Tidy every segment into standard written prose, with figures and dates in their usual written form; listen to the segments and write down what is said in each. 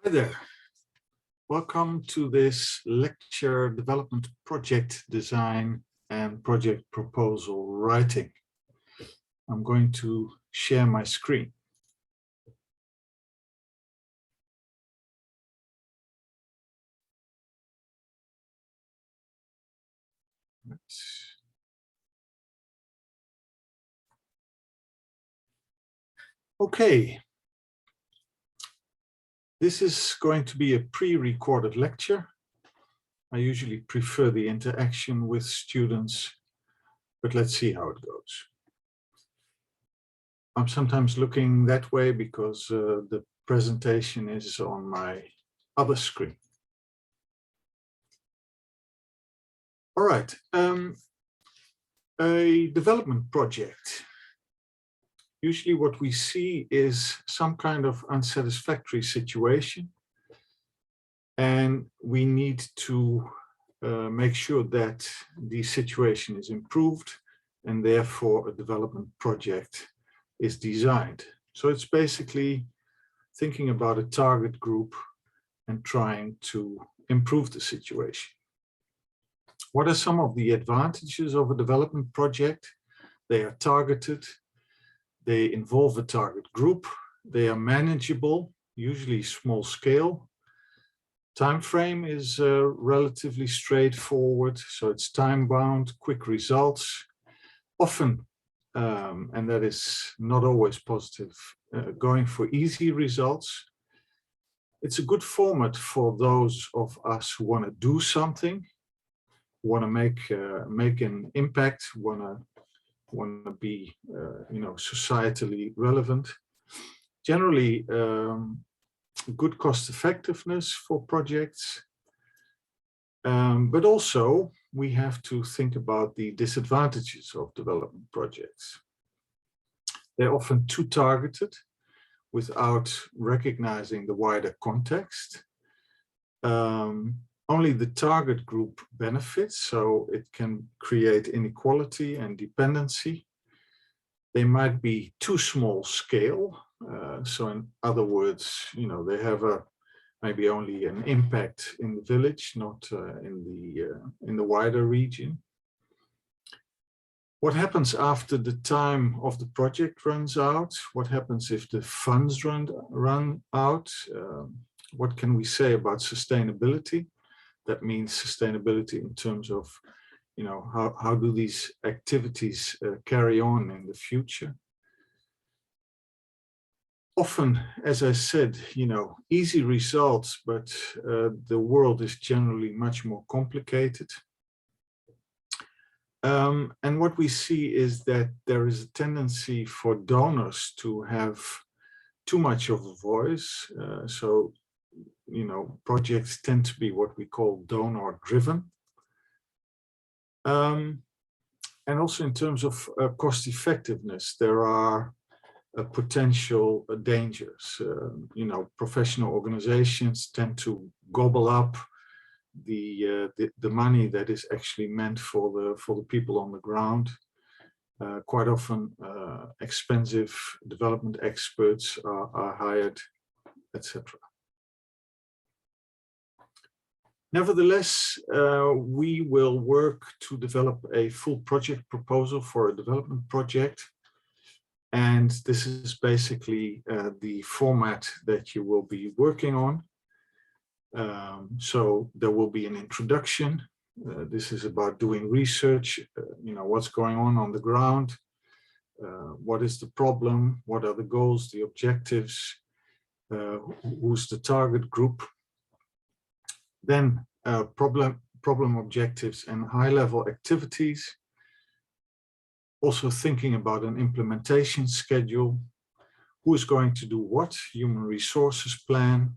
Hi there. Welcome to this lecture, Development Project Design and Project Proposal Writing. I'm going to share my screen. Okay. This is going to be a pre-recorded lecture. I usually prefer the interaction with students, but let's see how it goes. I'm sometimes looking that way because the presentation is on my other screen. All right, a development project. Usually what we see is some kind of unsatisfactory situation, and we need to make sure that the situation is improved, and therefore a development project is designed. So it's basically thinking about a target group and trying to improve the situation. What are some of the advantages of a development project? They are targeted. They involve a target group. They are manageable, usually small scale. Time frame is relatively straightforward, so it's time-bound, quick results. Often, and that is not always positive, going for easy results. It's a good format for those of us who want to do something, want to make an impact, want to be, societally relevant. Generally, good cost effectiveness for projects, but also we have to think about the disadvantages of development projects. They're often too targeted without recognizing the wider context. Only the target group benefits, so it can create inequality and dependency. They might be too small scale. So in other words, they have maybe only an impact in the village, not in the wider region. What happens after the time of the project runs out? What happens if the funds run out? What can we say about sustainability? That means sustainability in terms of, how do these activities carry on in the future? Often, as I said, easy results, but the world is generally much more complicated. And what we see is that there is a tendency for donors to have too much of a voice. So, projects tend to be what we call donor-driven. And also in terms of cost effectiveness, there are potential dangers. Professional organizations tend to gobble up the money that is actually meant for the people on the ground. Quite often, expensive development experts are hired, etc. Nevertheless, we will work to develop a full project proposal for a development project. And this is basically the format that you will be working on. So there will be an introduction. This is about doing research, what's going on the ground, what is the problem, what are the goals, the objectives, who's the target group. Then problem objectives and high-level activities. Also thinking about an implementation schedule, who is going to do what, human resources plan,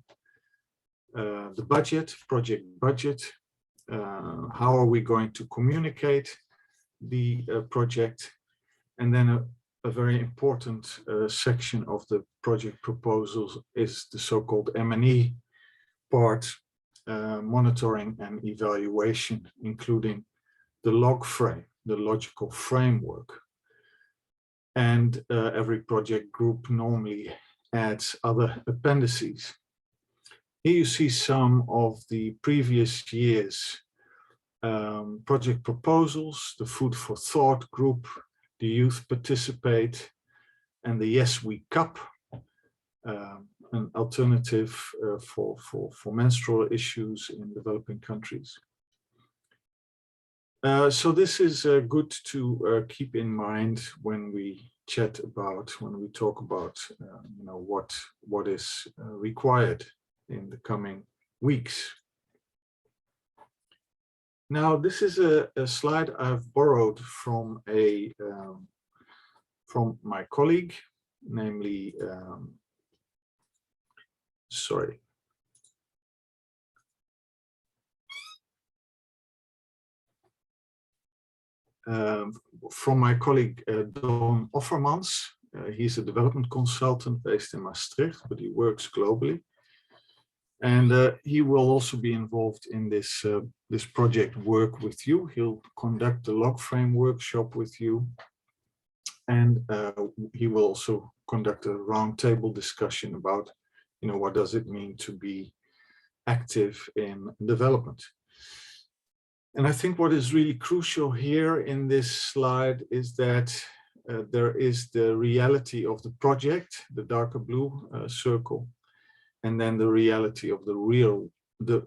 the budget, project budget, how are we going to communicate the project, and then a very important section of the project proposals is the so-called M&E part, monitoring and evaluation, including the log frame, the logical framework. And every project group normally adds other appendices. Here you see some of the previous years' project proposals, the Food for Thought group, the Youth Participate, and the Yes We Cup, an alternative for menstrual issues in developing countries. So this is good to keep in mind when we chat about, when we talk about, you know, what is required in the coming weeks. Now, this is a slide I've borrowed from from my colleague, namely, sorry. From my colleague Don Offermans. He's a development consultant based in Maastricht, but he works globally. And he will also be involved in this, this project work with you. He'll conduct the log frame workshop with you. And he will also conduct a roundtable discussion about, you know, what does it mean to be active in development. And I think what is really crucial here in this slide is that there is the reality of the project, the darker blue circle, and then the reality of the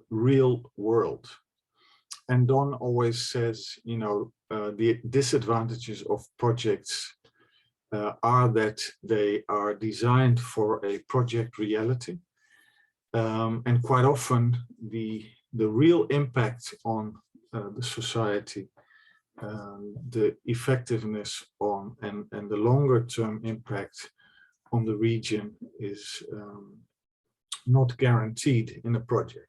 real world. And Don always says, you know, the disadvantages of projects are that they are designed for a project reality. And quite often the real impact on the society, the effectiveness on and the longer term impact on the region is not guaranteed in a project.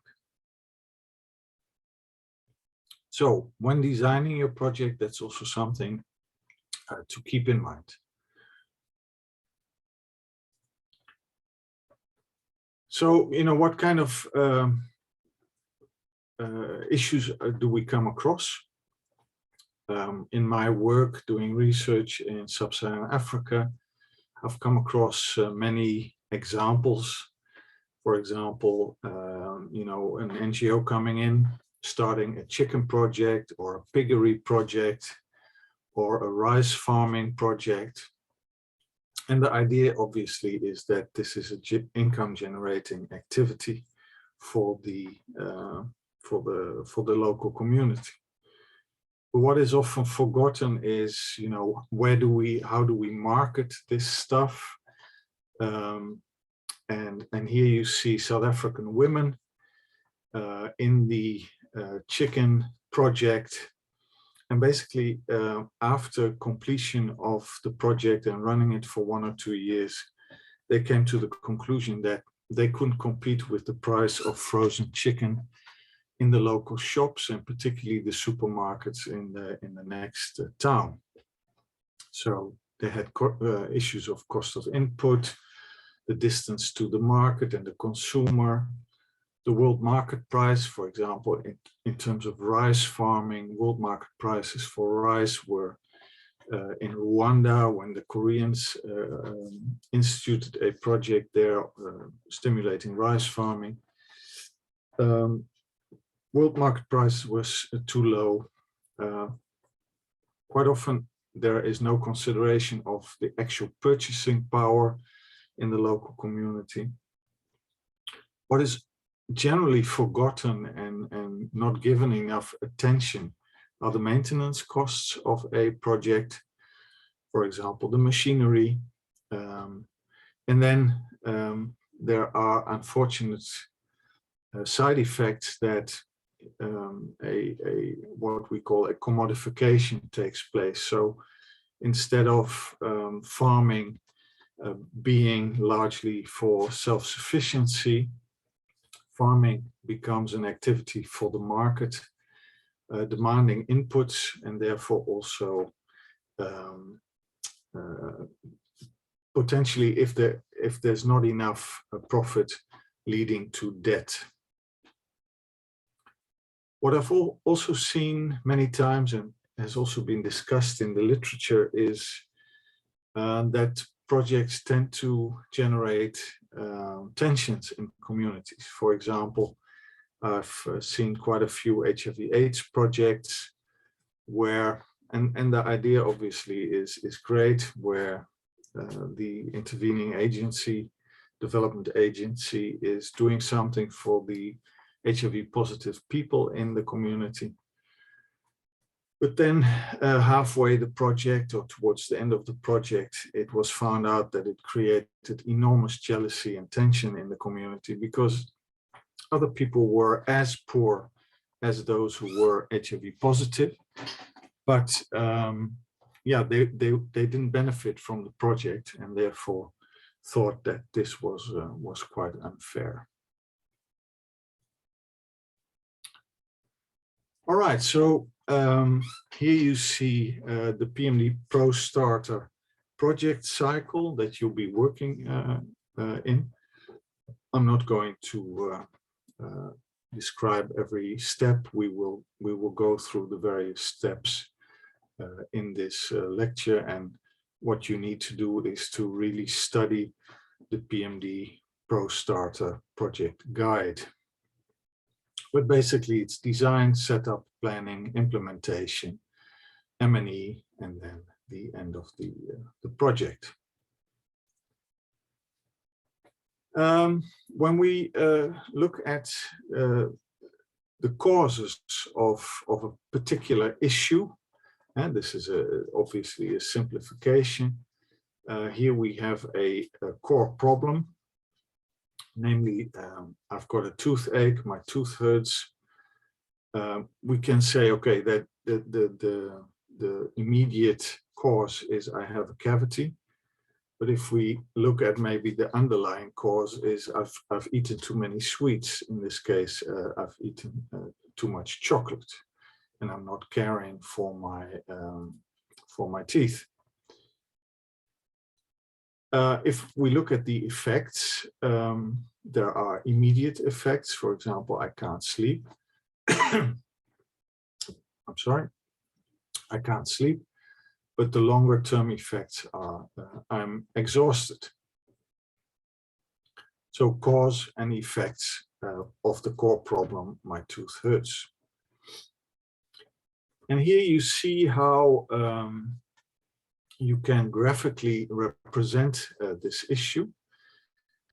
So when designing your project, that's also something to keep in mind. So, you know, what kind of issues do we come across? In my work doing research in sub-Saharan Africa, I've come across many examples. For example, you know, an NGO coming in, starting a chicken project or a piggery project or a rice farming project. And the idea obviously is that this is an income generating activity for the local community. But what is often forgotten is, you know, how do we market this stuff? And here you see South African women in the chicken project. And basically, after completion of the project and running it for 1 or 2 years, they came to the conclusion that they couldn't compete with the price of frozen chicken in the local shops, and particularly the supermarkets in the next town. So they had issues of cost of input, the distance to the market and the consumer, the world market price, for example, in terms of rice farming, world market prices for rice were in Rwanda when the Koreans instituted a project there stimulating rice farming. World market price was too low. Quite often there is no consideration of the actual purchasing power in the local community. What is generally forgotten and not given enough attention are the maintenance costs of a project, for example, the machinery. And then there are unfortunate side effects that what we call a commodification takes place. So instead of farming being largely for self-sufficiency, farming becomes an activity for the market, demanding inputs, and therefore also potentially, if there's not enough profit, leading to debt. What I've also seen many times and has also been discussed in the literature is that projects tend to generate tensions in communities. For example, I've seen quite a few HIV/AIDS projects where, and the idea obviously is great, where the intervening agency, development agency, is doing something for the HIV positive people in the community. But then halfway the project, or towards the end of the project, it was found out that it created enormous jealousy and tension in the community, because other people were as poor as those who were HIV positive. But yeah, they didn't benefit from the project, and therefore thought that this was quite unfair. All right, so here you see the PMD Pro Starter project cycle that you'll be working in. I'm not going to describe every step. We will go through the various steps in this lecture, and what you need to do is to really study the PMD Pro Starter project guide. But basically it's design, setup, planning, implementation, M&E, and then the end of the project. When we look at the causes of a particular issue, and this is obviously a simplification, here we have a core problem. Namely, I've got a toothache, my tooth hurts. We can say, okay, that the immediate cause is I have a cavity. But if we look at maybe the underlying cause is I've eaten too many sweets. In this case, I've eaten too much chocolate, and I'm not caring for my teeth. If we look at the effects, there are immediate effects. For example, I can't sleep. I'm sorry, I can't sleep. But the longer term effects are I'm exhausted. So cause and effects of the core problem, my tooth hurts. And here you see how you can graphically represent this issue.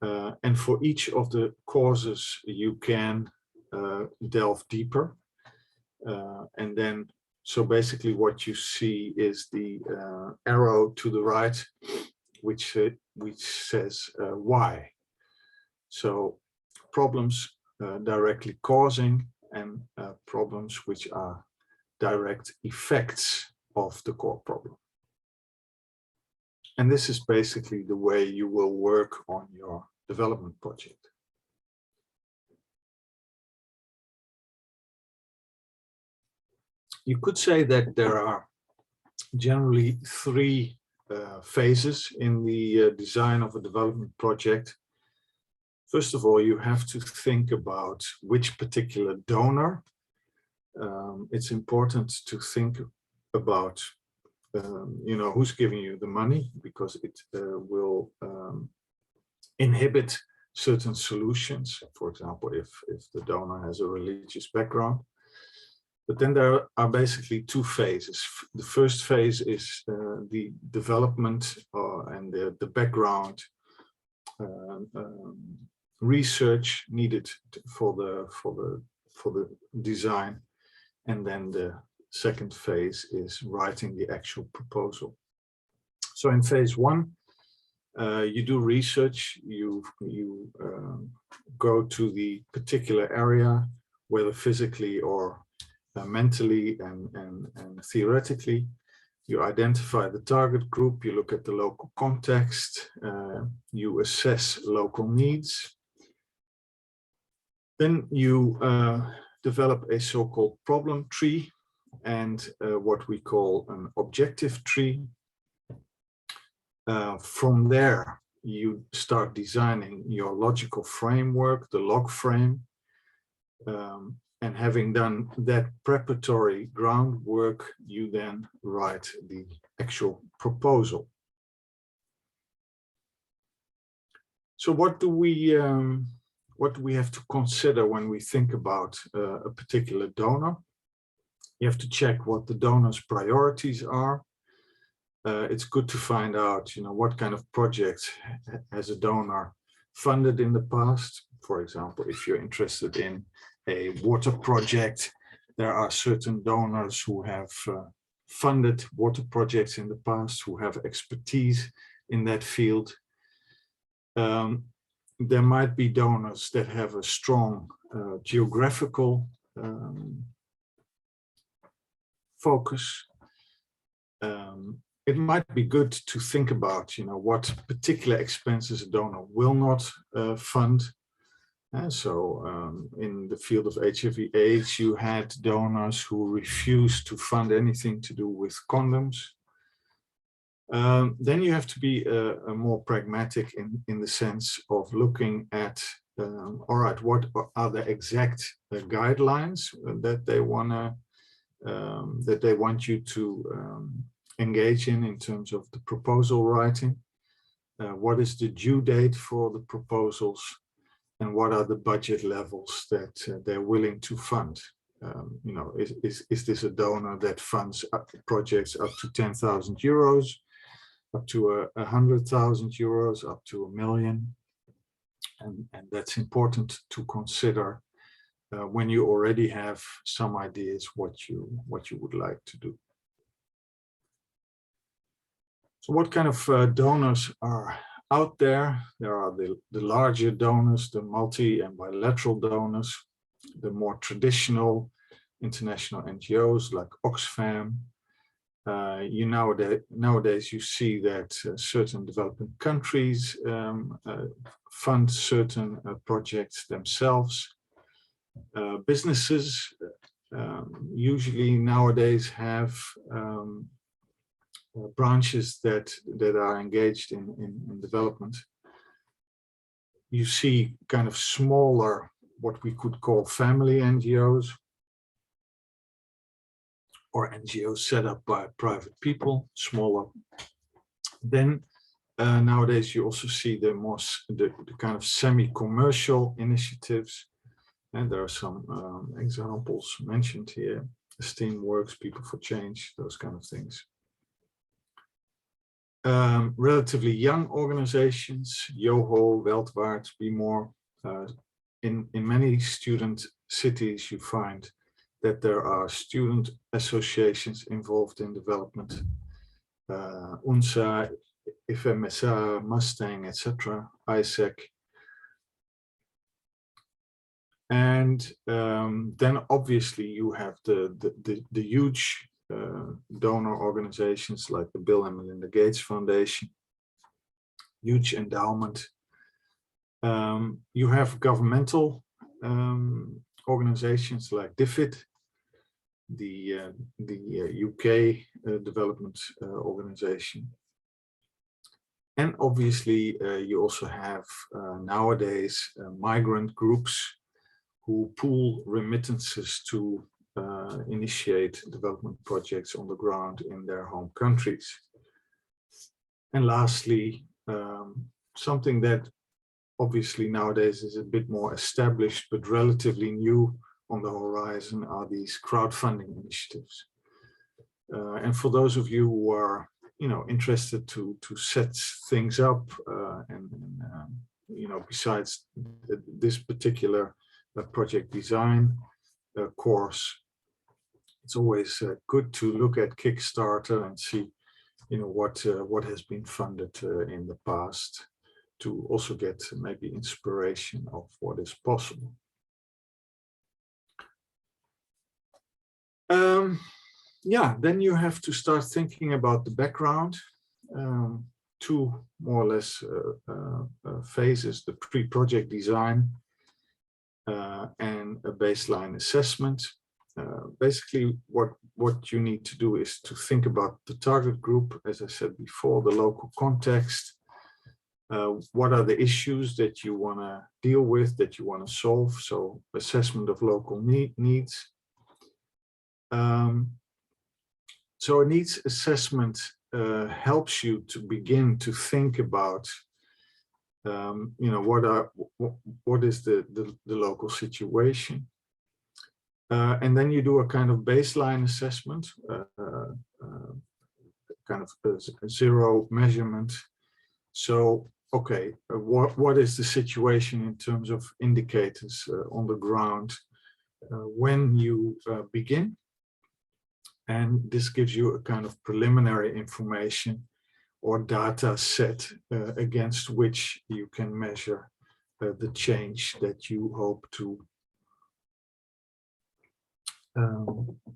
And for each of the causes, you can delve deeper. And then, so basically what you see is the arrow to the right, which says why. So problems directly causing, and problems which are direct effects of the core problem. And this is basically the way you will work on your development project. You could say that there are generally three phases in the design of a development project. First of all, you have to think about which particular donor. It's important to think about you know, who's giving you the money, because it will inhibit certain solutions. For example, if the donor has a religious background. But then there are basically two phases. The first phase is the development and the background research needed for the design, and then the second phase is writing the actual proposal. So in phase one, you do research. You go to the particular area, whether physically or mentally and theoretically. You identify the target group, you look at the local context, you assess local needs. Then you develop a so-called problem tree and what we call an objective tree. From there, you start designing your logical framework, the log frame. And having done that preparatory groundwork, you then write the actual proposal. So what do we have to consider when we think about a particular donor? You have to check what the donor's priorities are. It's good to find out, what kind of projects has a donor funded in the past. For example, if you're interested in a water project, there are certain donors who have funded water projects in the past, who have expertise in that field. There might be donors that have a strong geographical focus. It might be good to think about, what particular expenses a donor will not fund. So in the field of HIV/AIDS, you had donors who refused to fund anything to do with condoms. Then you have to be more pragmatic in the sense of looking at, all right, what are the exact guidelines that they want you to engage in terms of the proposal writing? What is the due date for the proposals? And what are the budget levels that they're willing to fund? Is this a donor that funds projects up to 10,000 euros, up to 100,000 euros, up to $1 million? And that's important to consider when you already have some ideas what you would like to do. So what kind of donors are out there? There are the larger donors, the multi and bilateral donors, the more traditional international NGOs like Oxfam. Nowadays you see that certain developing countries fund certain projects themselves. Businesses usually nowadays have branches that are engaged in development. You see kind of smaller, what we could call family NGOs, or NGOs set up by private people, smaller. Then nowadays you also see the kind of semi-commercial initiatives, and there are some examples mentioned here: Esteem Works, People for Change, those kind of things. Relatively young organizations, Yoho, Weltwaart, Be More. In many student cities, you find that there are student associations involved in development. UNSA, FMSA, Mustang, etc., ISEC. And then obviously you have the huge donor organizations like the Bill and Melinda Gates Foundation, huge endowment. You have governmental organizations like DFID, the UK development organization. And obviously you also have nowadays migrant groups who pool remittances to initiate development projects on the ground in their home countries. And lastly, something that obviously nowadays is a bit more established but relatively new on the horizon are these crowdfunding initiatives. And for those of you who are, interested to set things up besides this particular project design course, it's always good to look at Kickstarter and see, what has been funded in the past, to also get maybe inspiration of what is possible. Then you have to start thinking about the background. Two more or less phases: the pre-project design and a baseline assessment. Basically, what you need to do is to think about the target group, as I said before, the local context. What are the issues that you want to deal with, that you want to solve? So assessment of local needs. So a needs assessment helps you to begin to think about You know, what is the local situation, and then you do a kind of baseline assessment, kind of a zero measurement. So, okay, what is the situation in terms of indicators on the ground when you begin? And this gives you a kind of preliminary information or data set against which you can measure the change that you hope to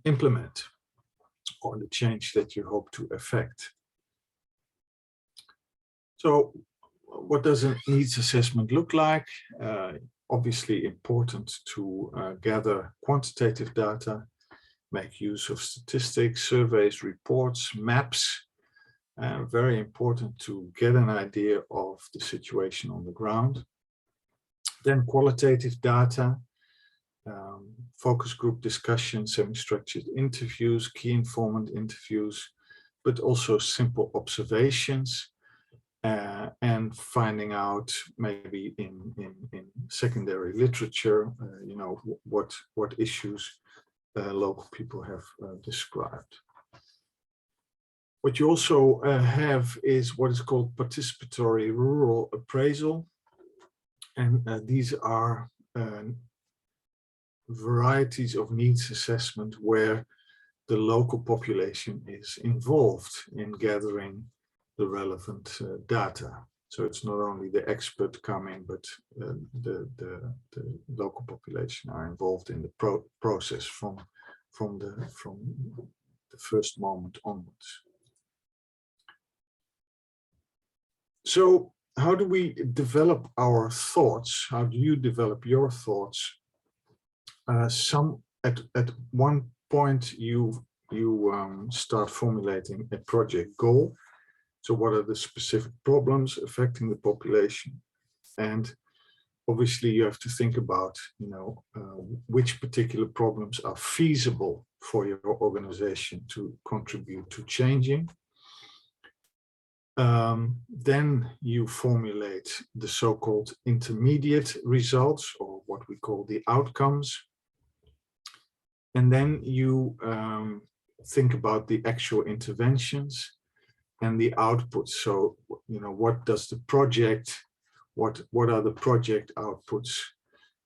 implement, or the change that you hope to effect. So what does a needs assessment look like? Obviously important to gather quantitative data, make use of statistics, surveys, reports, maps. Very important to get an idea of the situation on the ground. Then qualitative data, focus group discussions, semi-structured interviews, key informant interviews, but also simple observations, and finding out maybe in secondary literature, you know, what issues local people have described. What you also have is what is called participatory rural appraisal, and these are varieties of needs assessment where the local population is involved in gathering the relevant data. So it's not only the expert coming, but the local population are involved in the process from the first moment onwards. So how do we develop our thoughts? How do you develop your thoughts? At one point you start formulating a project goal. So what are the specific problems affecting the population? And obviously you have to think about, you know, which particular problems are feasible for your organization to contribute to changing. Then you formulate the so-called intermediate results, or what we call the outcomes. And then you think about the actual interventions and the outputs. So, you know, what does the project, what are the project outputs?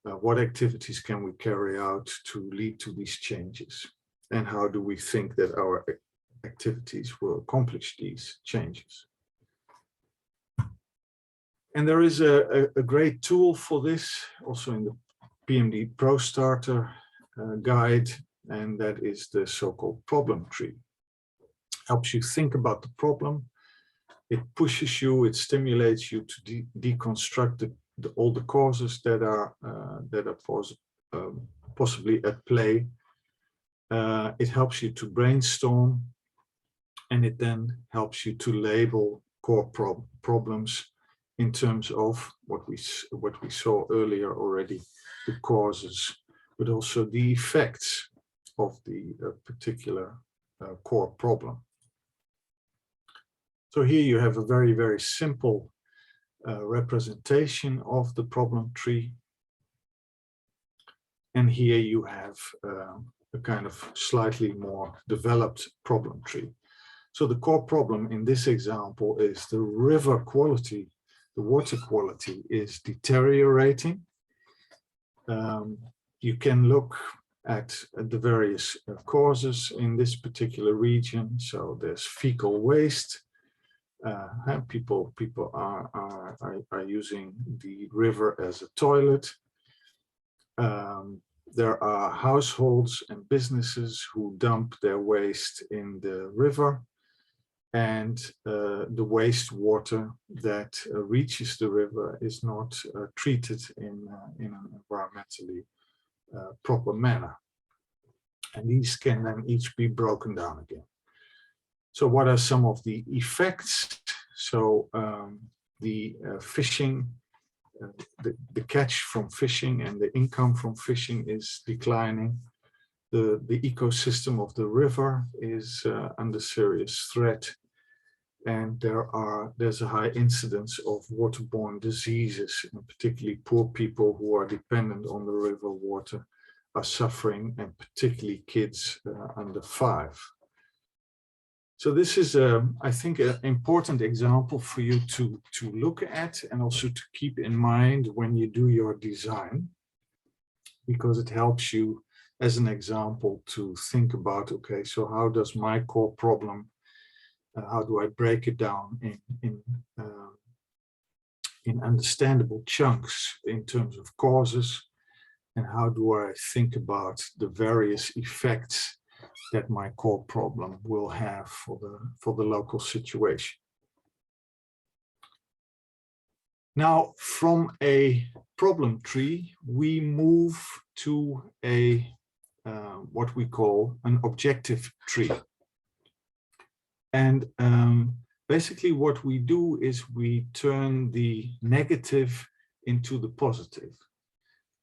What activities can we carry out to lead to these changes? And how do we think that our activities will accomplish these changes? And there is a great tool for this, also in the PMD Pro Starter guide, and that is the so-called problem tree. Helps you think about the problem. It pushes you, it stimulates you to deconstruct all the causes that are possibly at play. It helps you to brainstorm, and it then helps you to label core problems in terms of what we saw earlier already, the causes, but also the effects of the particular core problem. So here you have a very, very simple representation of the problem tree. And here you have a kind of slightly more developed problem tree. So the core problem in this example is the river quality. The water quality is deteriorating. You can look at the various causes in this particular region. So there's fecal waste. People are using the river as a toilet. There are households and businesses who dump their waste in the river, and the wastewater that reaches the river is not treated in an environmentally proper manner. And these can then each be broken down again. So what are some of the effects? So the fishing, the catch from fishing and the income from fishing is declining. The ecosystem of the river is under serious threat. and there's a high incidence of waterborne diseases, and particularly poor people who are dependent on the river water are suffering, and particularly kids under 5. So this is, I think, an important example for you to look at and also to keep in mind when you do your design, because it helps you as an example to think about, okay, so how does my core problem, how do I break it down in understandable chunks in terms of causes, and how do I think about the various effects that my core problem will have for the local situation. Now, from a problem tree, we move to a what we call an objective tree. And basically what we do is we turn the negative into the positive.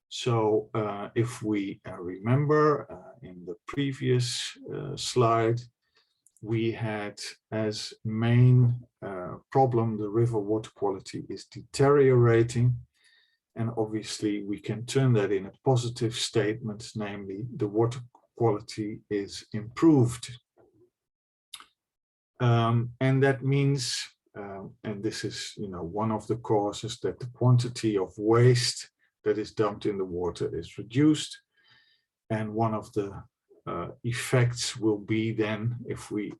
So if we remember in the previous slide, we had as main problem the river water quality is deteriorating. And obviously we can turn that in a positive statement, namely the water quality is improved. And that means, and this is, one of the causes, that the quantity of waste that is dumped in the water is reduced. And one of the effects will be then, if we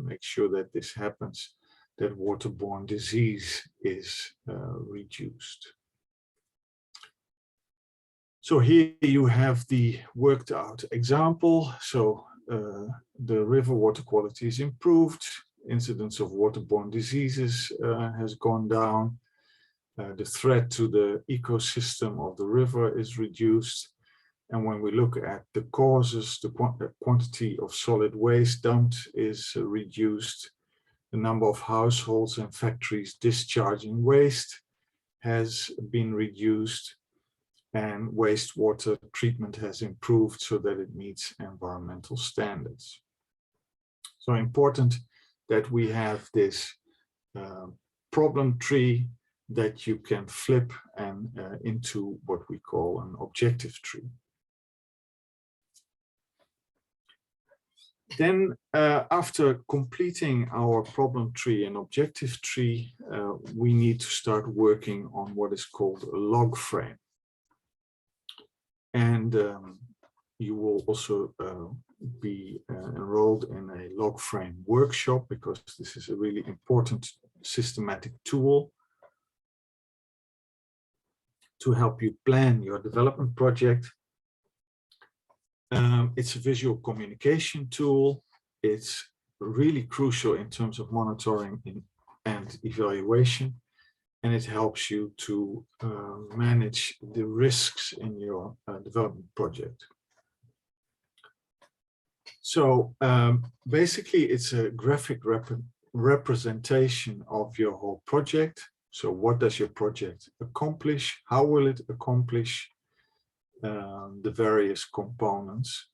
make sure that this happens, that waterborne disease is reduced. So here you have the worked out example. So the river water quality is improved, incidence of waterborne diseases has gone down, the threat to the ecosystem of the river is reduced. And when we look at the causes, the quantity of solid waste dumped is reduced. The number of households and factories discharging waste has been reduced, and wastewater treatment has improved so that it meets environmental standards. So important that we have this problem tree that you can flip and into what we call an objective tree. Then after completing our problem tree and objective tree, we need to start working on what is called a log frame. And you will also be enrolled in a log frame workshop, because this is a really important systematic tool to help you plan your development project. It's a visual communication tool. It's really crucial in terms of monitoring and evaluation, and it helps you to manage the risks in your development project. So basically it's a graphic representation of your whole project. So what does your project accomplish? How will it accomplish the various components,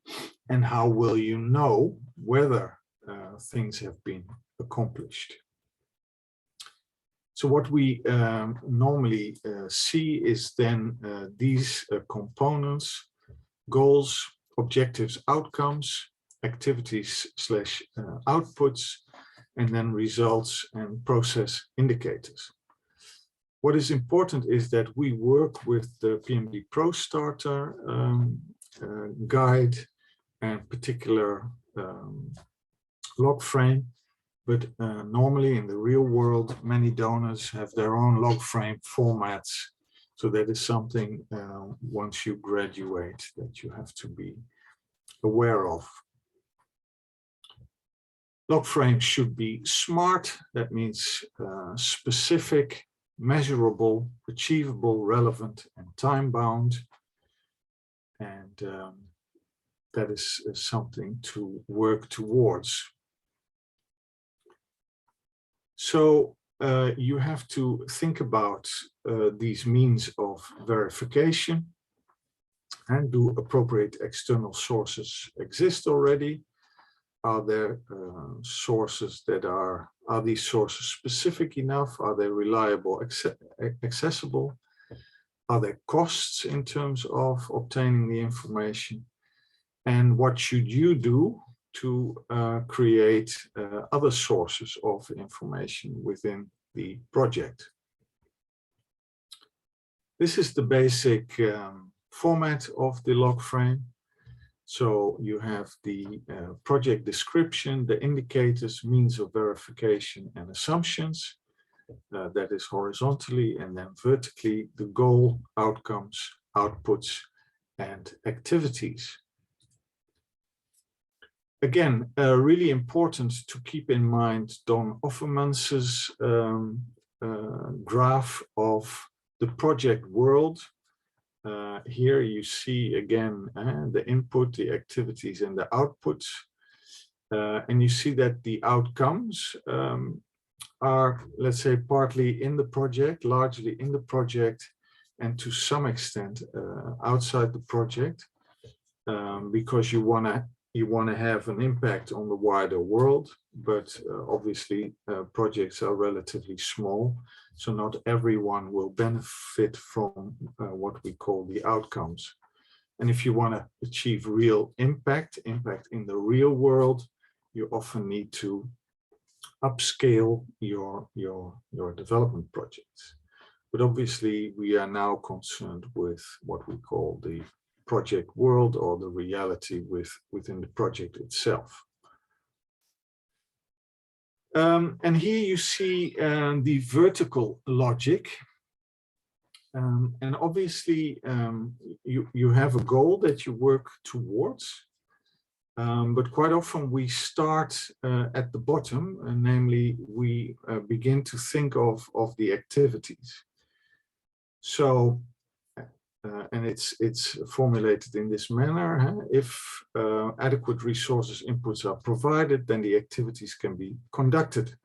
and how will you know whether things have been accomplished? So what we normally see is then these components: goals, objectives, outcomes, activities / outputs, and then results and process indicators. What is important is that we work with the PMD Pro Starter guide and particular log frame, but normally in the real world, many donors have their own log frame formats. So that is something once you graduate that you have to be aware of. Log frames should be smart. That means specific, measurable, achievable, relevant, and time-bound. And that is something to work towards. So you have to think about these means of verification, and do appropriate external sources exist already? are there sources that are these sources specific enough? Are they reliable, accessible? Are there costs in terms of obtaining the information? And what should you do to create other sources of information within the project? This is the basic format of the log frame. So you have the project description, the indicators, means of verification and assumptions. That is horizontally, and then vertically the goal, outcomes, outputs, and activities. Again, really important to keep in mind Don Offermans's graph of the project world. Here you see again the input, the activities, and the outputs. And you see that the outcomes are, let's say, partly in the project, largely in the project, and to some extent outside the project, because you want to have an impact on the wider world, but obviously projects are relatively small, so not everyone will benefit from what we call the outcomes. And if you want to achieve real impact in the real world, you often need to upscale your development projects. But obviously we are now concerned with what we call the project world, or the reality within the project itself. And here you see the vertical logic. And obviously you have a goal that you work towards. But quite often we start at the bottom, and namely we begin to think of the activities. So, and it's formulated in this manner. Huh? If adequate resources inputs are provided, then the activities can be conducted.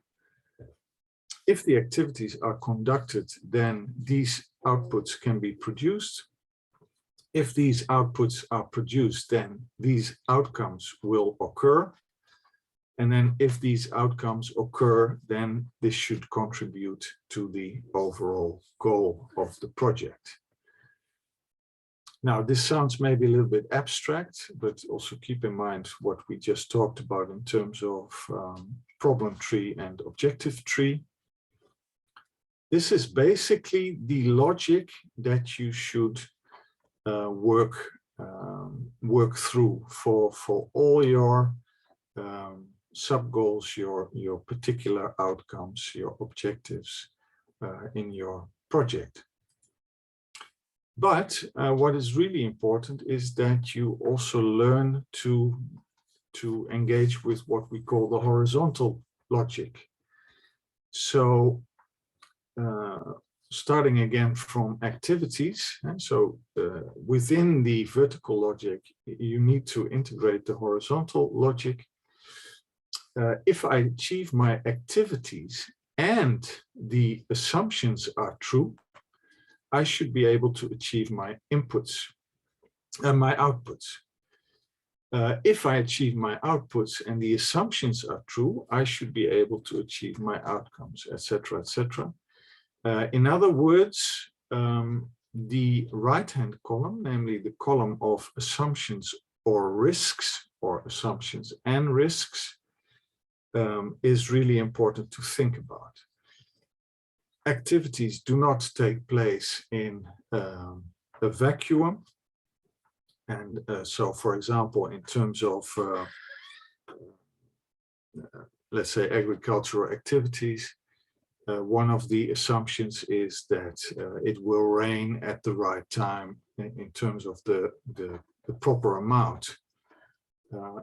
If the activities are conducted, then these outputs can be produced. If these outputs are produced, then these outcomes will occur. And then if these outcomes occur, then this should contribute to the overall goal of the project. Now, this sounds maybe a little bit abstract, but also keep in mind what we just talked about in terms of problem tree and objective tree. This is basically the logic that you should work through for all your sub-goals, your particular outcomes, your objectives in your project. But what is really important is that you also learn to engage with what we call the horizontal logic. So starting again from activities, and so within the vertical logic, you need to integrate the horizontal logic. If I achieve my activities and the assumptions are true, I should be able to achieve my inputs and my outputs. If I achieve my outputs and the assumptions are true, I should be able to achieve my outcomes, etc., etc. In other words, the right-hand column, namely the column of assumptions or risks, or assumptions and risks, is really important to think about. Activities do not take place in a vacuum. And so, for example, in terms of, let's say, agricultural activities, one of the assumptions is that it will rain at the right time in terms of the proper amount.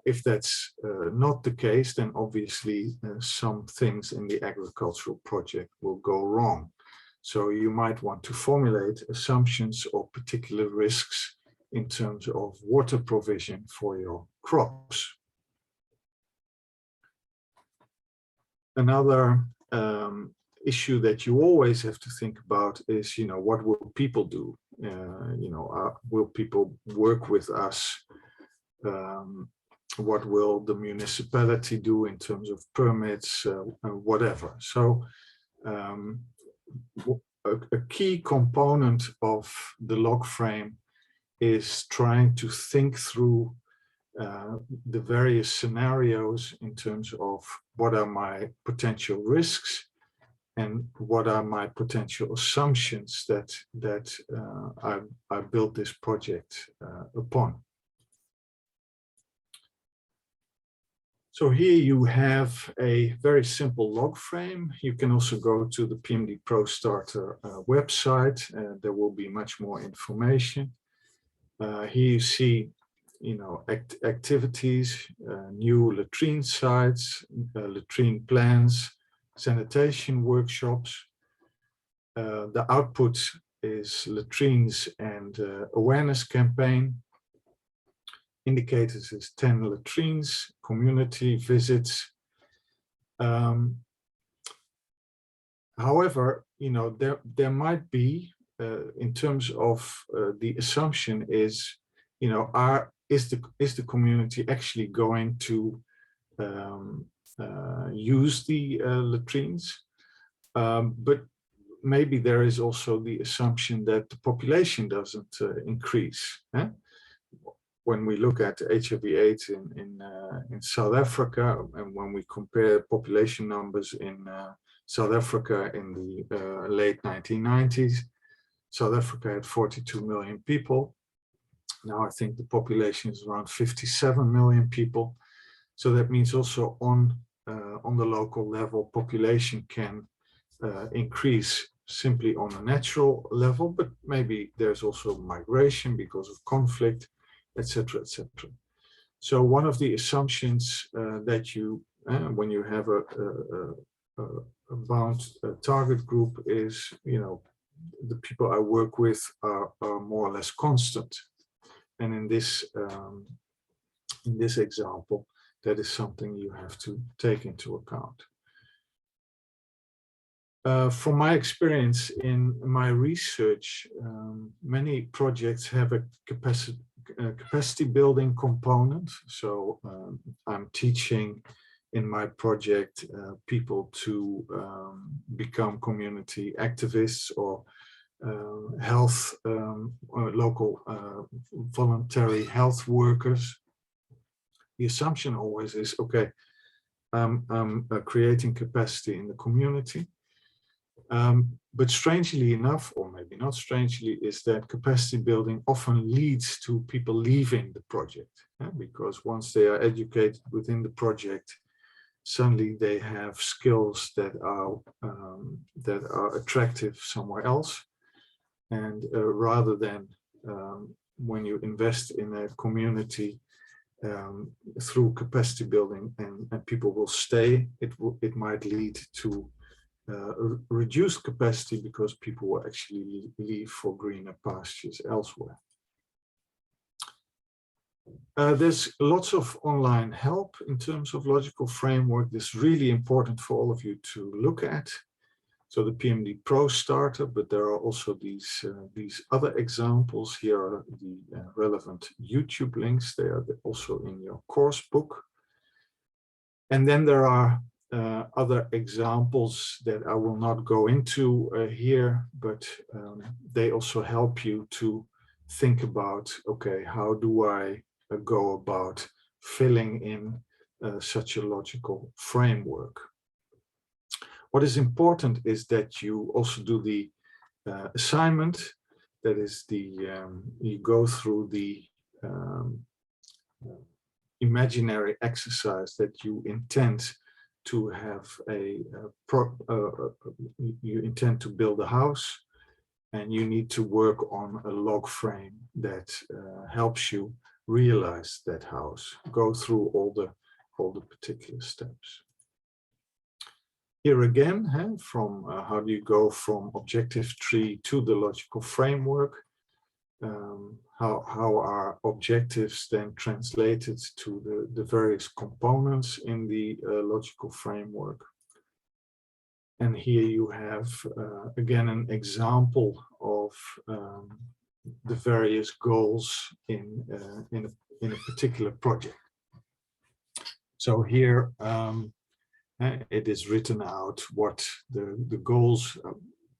If that's not the case, then obviously some things in the agricultural project will go wrong. So you might want to formulate assumptions or particular risks in terms of water provision for your crops. Another issue that you always have to think about is, what will people do? Will people work with us what will the municipality do in terms of permits, whatever. So a key component of the log frame is trying to think through the various scenarios in terms of what are my potential risks and what are my potential assumptions that I built this project upon. So here you have a very simple log frame. You can also go to the PMD Pro Starter website. There will be much more information. Here you see, activities, new latrine sites, latrine plans, sanitation workshops. The output is latrines and awareness campaign. Indicators is 10 latrines, community visits. However, there might be, in terms of the assumption is, is the community actually going to use the latrines? But maybe there is also the assumption that the population doesn't increase. When we look at HIV/AIDS in South Africa, and when we compare population numbers in South Africa in the late 1990s, South Africa had 42 million people. Now I think the population is around 57 million people. So that means also on the local level, population can increase simply on a natural level, but maybe there's also migration because of conflict, etc., etc. So one of the assumptions that you, when you have a bound target group is, the people I work with are more or less constant. And in this example, that is something you have to take into account. From my experience in my research, many projects have a capacity building component. So I'm teaching in my project people to become community activists or health, or local voluntary health workers. The assumption always is, okay, I'm creating capacity in the community. But strangely enough, or maybe not strangely, is that capacity building often leads to people leaving the project, because once they are educated within the project, suddenly they have skills that are attractive somewhere else. And rather than when you invest in a community through capacity building and people will stay, it might lead to reduced capacity because people will actually leave for greener pastures elsewhere. There's lots of online help in terms of logical framework. This is really important for all of you to look at. So the PMD Pro Starter, but there are also these other examples. Here are the relevant YouTube links. They are also in your course book. And then there are other examples that I will not go into here, but they also help you to think about, okay, how do I go about filling in such a logical framework? What is important is that you also do the assignment. That is you go through the imaginary exercise that you intend to have you intend to build a house, and you need to work on a log frame that helps you realize that house. Go through all the particular steps. Here again, from how do you go from objective tree to the logical framework? How are objectives then translated to the various components in the logical framework? And here you have, again, an example of the various goals in a particular project. So here it is written out what the goals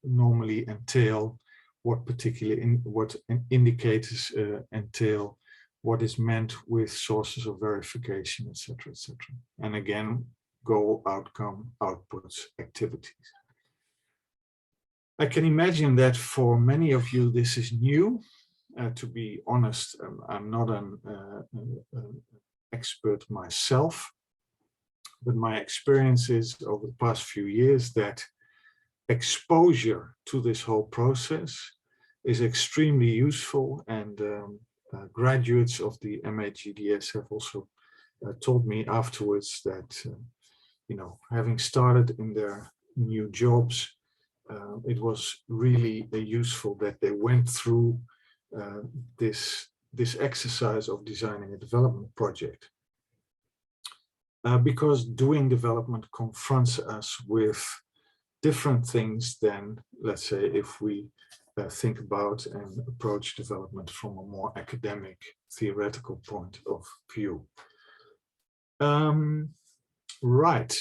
normally entail, what indicators entail, what is meant with sources of verification, etc., etc. And again, goal, outcome, outputs, activities. I can imagine that for many of you this is new. To be honest, I'm not an expert myself, but my experience is over the past few years that exposure to this whole process is extremely useful, and graduates of the MA GDS have also told me afterwards that you know, having started in their new jobs, it was really useful that they went through this exercise of designing a development project. Because doing development confronts us with different things than, let's say, if we think about and approach development from a more academic, theoretical point of view. Right.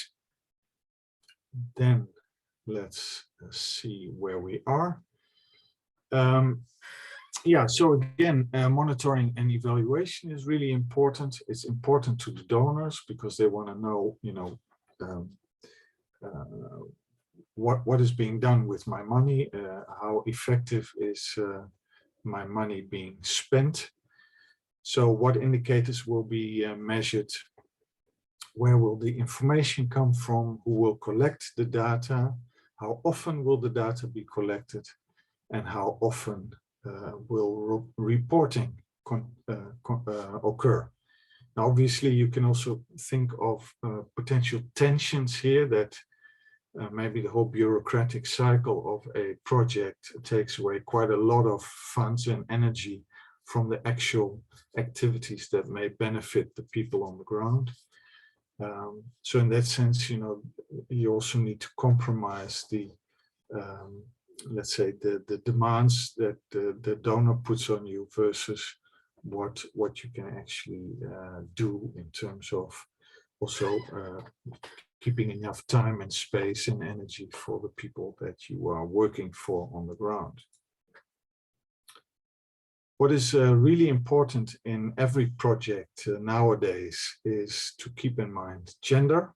Then let's see where we are. Yeah, so again, monitoring and evaluation is really important. It's important to the donors because they want to know, you know, what is being done with my money, how effective is my money being spent. So what indicators will be measured? Where will the information come from? Who will collect the data? How often will the data be collected? And how often will reporting occur? Now, obviously, you can also think of potential tensions here that maybe the whole bureaucratic cycle of a project takes away quite a lot of funds and energy from the actual activities that may benefit the people on the ground. So in that sense, you know, you also need to compromise the let's say the demands that the donor puts on you versus what you can actually do in terms of also keeping enough time and space and energy for the people that you are working for on the ground. What is really important in every project nowadays is to keep in mind gender.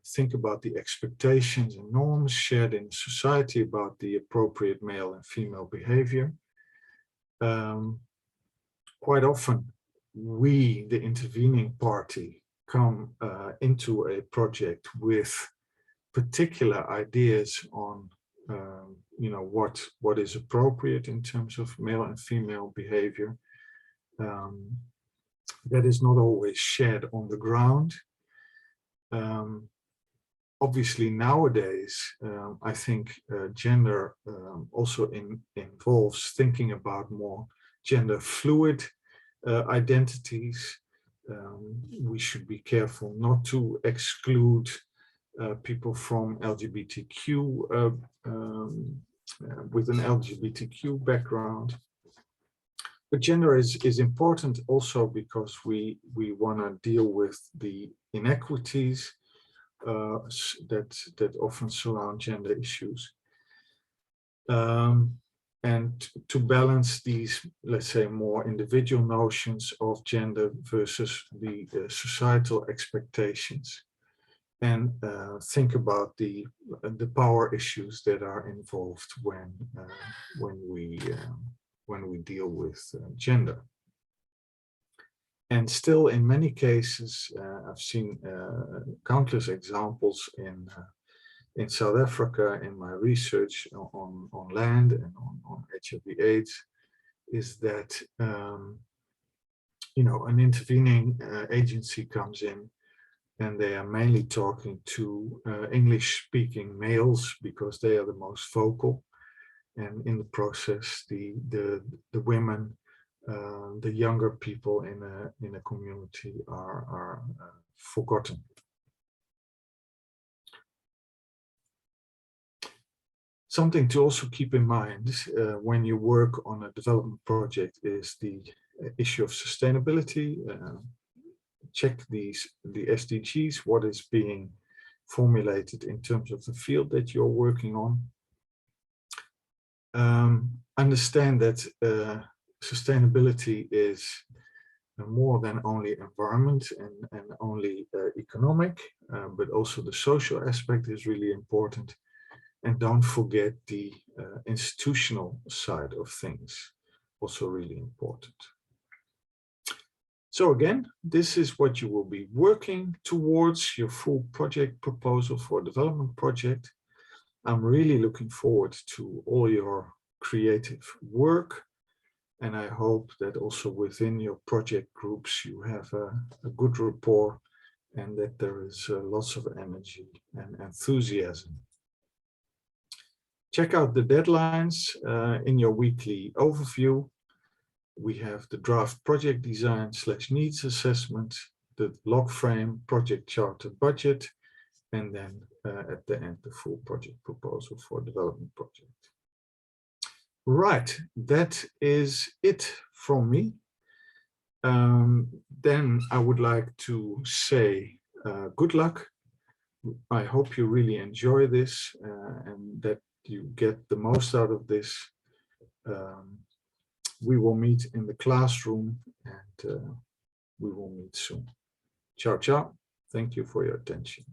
Think about the expectations and norms shared in society about the appropriate male and female behavior. Quite often, we, the intervening party, come into a project with particular ideas on you know, what is appropriate in terms of male and female behavior. That is not always shared on the ground. Obviously, nowadays, I think gender also involves thinking about more gender fluid identities. We should be careful not to exclude people from LGBTQ with an LGBTQ background. But gender is important also because we want to deal with the inequities that often surround gender issues. And to balance these, let's say, more individual notions of gender versus the societal expectations, and think about the power issues that are involved when we deal with gender. And still, in many cases, I've seen countless examples in South Africa in my research on land and on HIV/AIDS, is that you know, an intervening agency comes in and they are mainly talking to English-speaking males because they are the most vocal, and in the process, the women, the younger people in a community are forgotten. Something to also keep in mind when you work on a development project is the issue of sustainability. check the SDGs, what is being formulated in terms of the field that you're working on. Understand that sustainability is more than only environment and only economic, but also the social aspect is really important. And don't forget the institutional side of things, also really important. So again, this is what you will be working towards, your full project proposal for a development project. I'm really looking forward to all your creative work. And I hope that also within your project groups, you have a good rapport and that there is lots of energy and enthusiasm. Check out the deadlines in your weekly overview. We have the draft project design / needs assessment, the log frame, project charter budget, and then at the end, the full project proposal for development project. Right, that is it from me. Then I would like to say good luck. I hope you really enjoy this and that you get the most out of this. We will meet in the classroom and we will meet soon. Ciao, ciao. Thank you for your attention.